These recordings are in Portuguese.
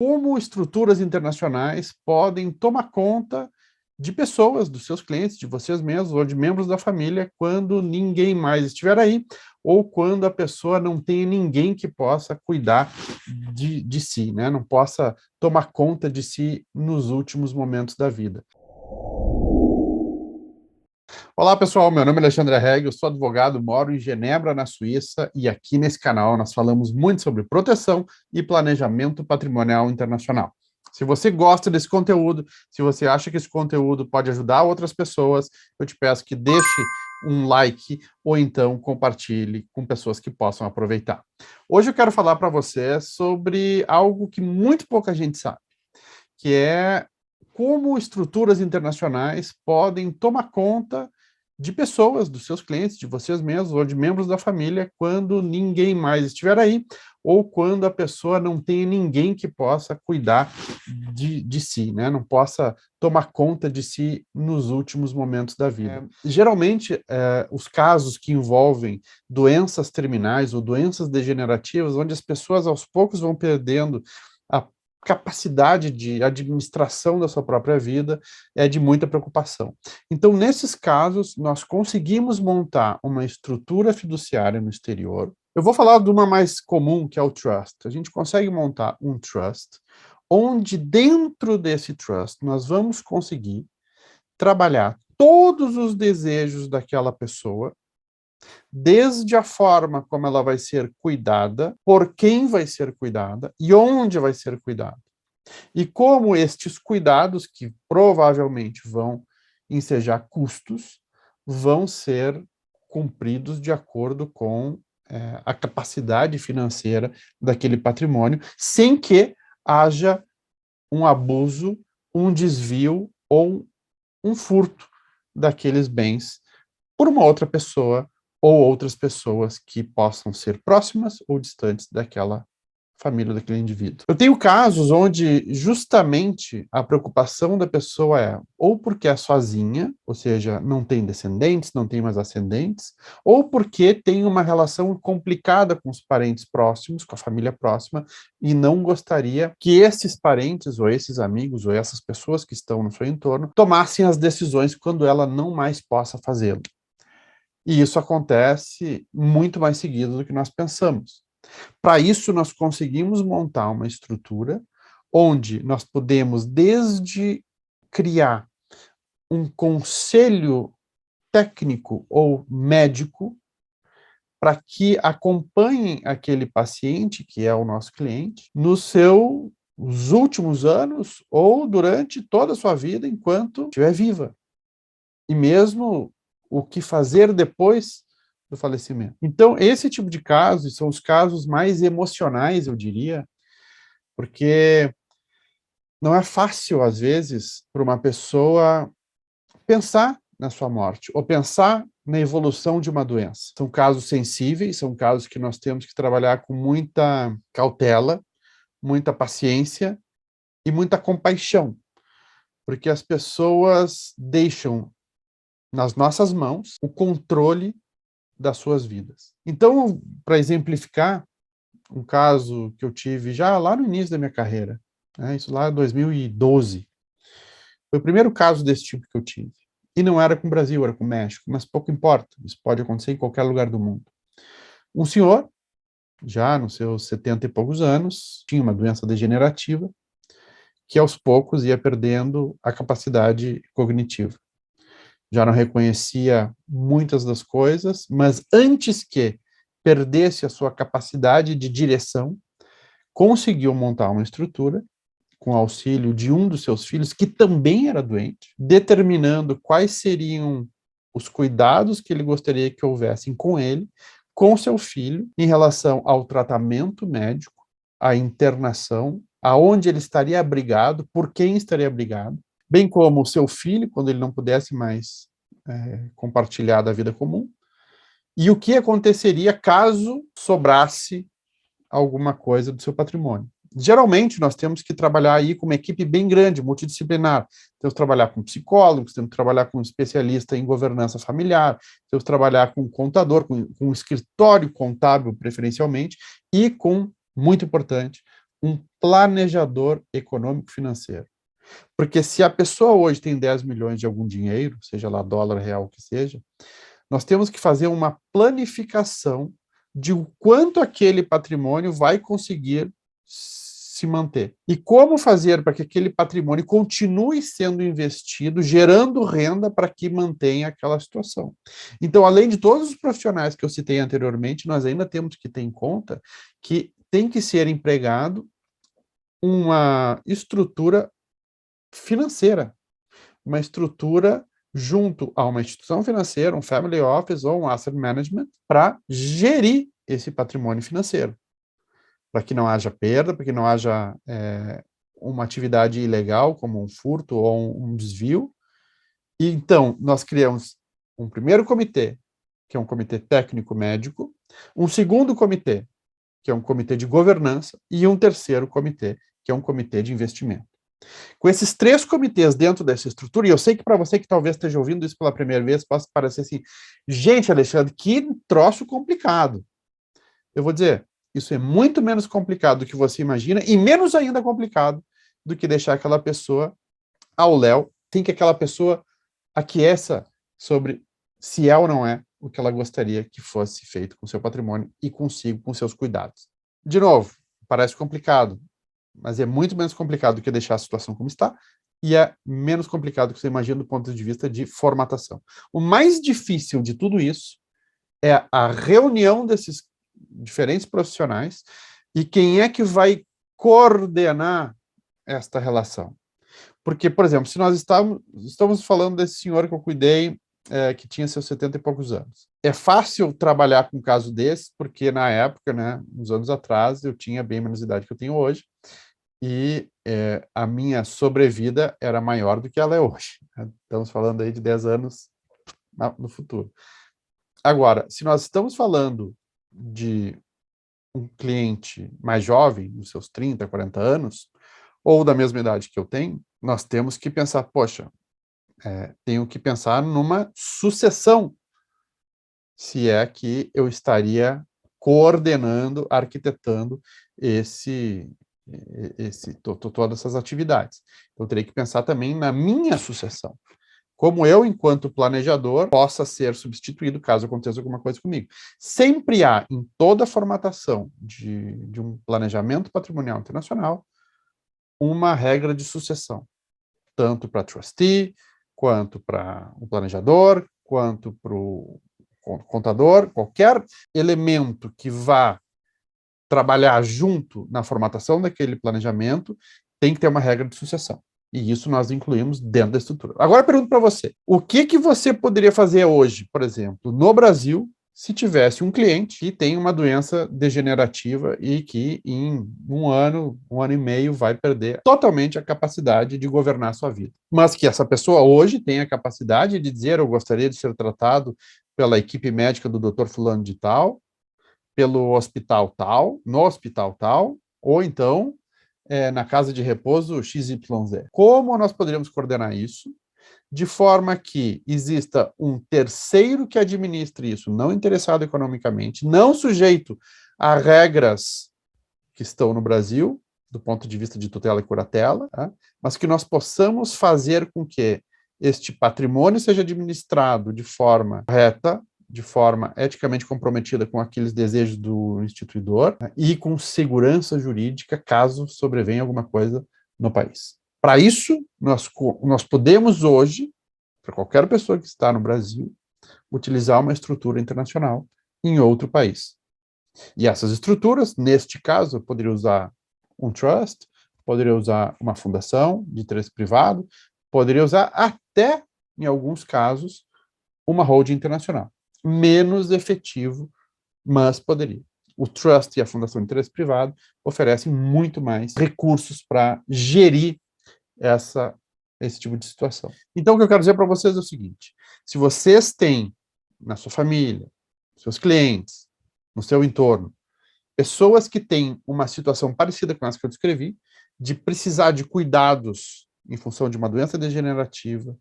Como estruturas internacionais podem tomar conta de pessoas, dos seus clientes, de vocês mesmos ou de membros da família quando ninguém mais estiver aí ou quando a pessoa não tem ninguém que possa cuidar de si, né? Não possa tomar conta de si nos últimos momentos da vida. Olá, pessoal. Meu nome é Alexandre Reg, eu sou advogado, moro em Genebra, na Suíça, e aqui nesse canal nós falamos muito sobre proteção e planejamento patrimonial internacional. Se você gosta desse conteúdo, se você acha que esse conteúdo pode ajudar outras pessoas, eu te peço que deixe um like ou então compartilhe com pessoas que possam aproveitar. Hoje eu quero falar para você sobre algo que muito pouca gente sabe, que é como estruturas internacionais podem tomar conta de pessoas, dos seus clientes, de vocês mesmos ou de membros da família quando ninguém mais estiver aí ou quando a pessoa não tem ninguém que possa cuidar de si, né? Não possa tomar conta de si nos últimos momentos da vida. Geralmente, os casos que envolvem doenças terminais ou doenças degenerativas, onde as pessoas aos poucos vão perdendo a capacidade de administração da sua própria vida, é de muita preocupação. Então, nesses casos, nós conseguimos montar uma estrutura fiduciária no exterior. Eu vou falar de uma mais comum, que é o trust. A gente consegue montar um trust, onde dentro desse trust nós vamos conseguir trabalhar todos os desejos daquela pessoa, desde a forma como ela vai ser cuidada, por quem vai ser cuidada e onde vai ser cuidada. E como estes cuidados, que provavelmente vão ensejar custos, vão ser cumpridos de acordo com a capacidade financeira daquele patrimônio, sem que haja um abuso, um desvio ou um furto daqueles bens por uma outra pessoa ou outras pessoas que possam ser próximas ou distantes daquela família, daquele indivíduo. Eu tenho casos onde justamente a preocupação da pessoa é ou porque é sozinha, ou seja, não tem descendentes, não tem mais ascendentes, ou porque tem uma relação complicada com os parentes próximos, com a família próxima, e não gostaria que esses parentes, ou esses amigos, ou essas pessoas que estão no seu entorno, tomassem as decisões quando ela não mais possa fazê-lo. E isso acontece muito mais seguido do que nós pensamos. Para isso, nós conseguimos montar uma estrutura onde nós podemos, desde criar um conselho técnico ou médico para que acompanhem aquele paciente, que é o nosso cliente, nos seus últimos anos ou durante toda a sua vida enquanto estiver viva. E mesmo o que fazer depois do falecimento. Então, esse tipo de casos são os casos mais emocionais, eu diria, porque não é fácil, às vezes, para uma pessoa pensar na sua morte, ou pensar na evolução de uma doença. São casos sensíveis, são casos que nós temos que trabalhar com muita cautela, muita paciência e muita compaixão, porque as pessoas deixam nas nossas mãos o controle das suas vidas. Então, para exemplificar, um caso que eu tive já lá no início da minha carreira, né, isso lá em 2012, foi o primeiro caso desse tipo que eu tive. E não era com o Brasil, era com o México, mas pouco importa, isso pode acontecer em qualquer lugar do mundo. Um senhor, já nos seus 70 e poucos anos, tinha uma doença degenerativa, que aos poucos ia perdendo a capacidade cognitiva. Já não reconhecia muitas das coisas, mas antes que perdesse a sua capacidade de direção, conseguiu montar uma estrutura com auxílio de um dos seus filhos, que também era doente, determinando quais seriam os cuidados que ele gostaria que houvessem com ele, com seu filho, em relação ao tratamento médico, à internação, aonde ele estaria abrigado, por quem estaria abrigado, bem como o seu filho, quando ele não pudesse mais compartilhar da vida comum, e o que aconteceria caso sobrasse alguma coisa do seu patrimônio. Geralmente, nós temos que trabalhar aí com uma equipe bem grande, multidisciplinar. Temos que trabalhar com psicólogos, temos que trabalhar com um especialista em governança familiar, temos que trabalhar com um contador, com um escritório contábil, preferencialmente, e com, muito importante, um planejador econômico financeiro. Porque se a pessoa hoje tem 10 milhões de algum dinheiro, seja lá dólar, real, o que seja, nós temos que fazer uma planificação de o quanto aquele patrimônio vai conseguir se manter. E como fazer para que aquele patrimônio continue sendo investido, gerando renda para que mantenha aquela situação. Então, além de todos os profissionais que eu citei anteriormente, nós ainda temos que ter em conta que tem que ser empregado uma estrutura financeira, uma estrutura junto a uma instituição financeira, um family office ou um asset management, para gerir esse patrimônio financeiro, para que não haja perda, para que não haja uma atividade ilegal, como um furto ou um desvio. E então, nós criamos um primeiro comitê, que é um comitê técnico-médico, um segundo comitê, que é um comitê de governança, e um terceiro comitê, que é um comitê de investimento. Com esses 3 comitês dentro dessa estrutura, e eu sei que para você que talvez esteja ouvindo isso pela primeira vez, possa parecer assim, gente, Alexandre, que troço complicado. Eu vou dizer, isso é muito menos complicado do que você imagina, e menos ainda complicado do que deixar aquela pessoa ao léu, tem que aquela pessoa aqueça sobre se é ou não é o que ela gostaria que fosse feito com seu patrimônio e consigo, com seus cuidados. De novo, parece complicado, mas é muito menos complicado do que deixar a situação como está, e é menos complicado do que você imagina do ponto de vista de formatação. O mais difícil de tudo isso é a reunião desses diferentes profissionais e quem é que vai coordenar esta relação. Porque, por exemplo, se nós estamos falando desse senhor que eu cuidei, que tinha seus 70 e poucos anos. É fácil trabalhar com um caso desse, porque na época, né, uns anos atrás, eu tinha bem menos idade que eu tenho hoje, e a minha sobrevida era maior do que ela é hoje. Estamos falando aí de 10 anos no futuro. Agora, se nós estamos falando de um cliente mais jovem, nos seus 30, 40 anos, ou da mesma idade que eu tenho, nós temos que pensar, poxa, tenho que pensar numa sucessão, se é que eu estaria coordenando, arquitetando todas essas atividades. Eu teria que pensar também na minha sucessão. Como eu, enquanto planejador, possa ser substituído caso aconteça alguma coisa comigo. Sempre há, em toda a formatação de um planejamento patrimonial internacional, uma regra de sucessão, tanto para trustee, quanto para o planejador, quanto para o contador, qualquer elemento que vá trabalhar junto na formatação daquele planejamento, tem que ter uma regra de sucessão. E isso nós incluímos dentro da estrutura. Agora eu pergunto para você, o que você poderia fazer hoje, por exemplo, no Brasil, se tivesse um cliente que tem uma doença degenerativa e que em um ano e meio vai perder totalmente a capacidade de governar a sua vida. Mas que essa pessoa hoje tem a capacidade de dizer, eu gostaria de ser tratado pela equipe médica do Dr. Fulano de Tal, pelo hospital tal, no hospital tal, ou então na casa de repouso XYZ. Como nós poderíamos coordenar isso de forma que exista um terceiro que administre isso, não interessado economicamente, não sujeito a regras que estão no Brasil, do ponto de vista de tutela e curatela, tá? Mas que nós possamos fazer com que este patrimônio seja administrado de forma correta, de forma eticamente comprometida com aqueles desejos do instituidor, né? E com segurança jurídica caso sobrevenha alguma coisa no país. Para isso, nós podemos hoje, para qualquer pessoa que está no Brasil, utilizar uma estrutura internacional em outro país. E essas estruturas, neste caso, eu poderia usar um trust, poderia usar uma fundação de interesse privado, poderia usar até, em alguns casos, uma holding internacional. Menos efetivo, mas poderia. O trust e a fundação de interesse privado oferecem muito mais recursos para gerir esse tipo de situação. Então, o que eu quero dizer para vocês é o seguinte: se vocês têm na sua família, seus clientes, no seu entorno, pessoas que têm uma situação parecida com essa que eu descrevi, de precisar de cuidados em função de uma doença degenerativa,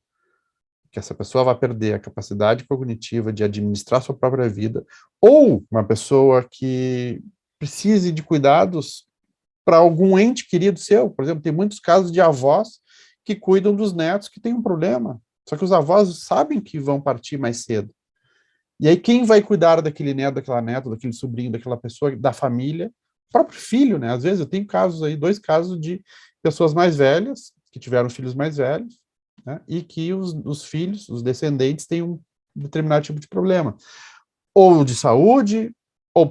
que essa pessoa vai perder a capacidade cognitiva de administrar sua própria vida, ou uma pessoa que precise de cuidados para algum ente querido seu. Por exemplo, tem muitos casos de avós que cuidam dos netos que têm um problema. Só que os avós sabem que vão partir mais cedo. E aí quem vai cuidar daquele neto, daquela neta, daquele sobrinho, daquela pessoa, da família? O próprio filho, né? Às vezes eu tenho casos aí, 2 casos de pessoas mais velhas, que tiveram filhos mais velhos, né? E que os filhos, os descendentes, têm um determinado tipo de problema. Ou de saúde, ou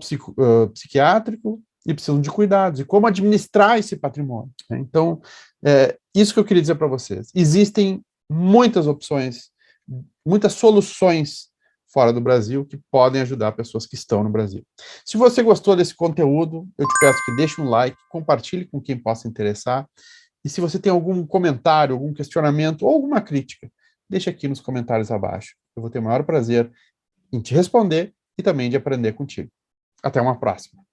psiquiátrico, e precisam de cuidados. E como administrar esse patrimônio, né? Então, isso que eu queria dizer para vocês. Existem muitas opções, muitas soluções fora do Brasil que podem ajudar pessoas que estão no Brasil. Se você gostou desse conteúdo, eu te peço que deixe um like, compartilhe com quem possa interessar. E se você tem algum comentário, algum questionamento ou alguma crítica, deixe aqui nos comentários abaixo. Eu vou ter o maior prazer em te responder e também de aprender contigo. Até uma próxima.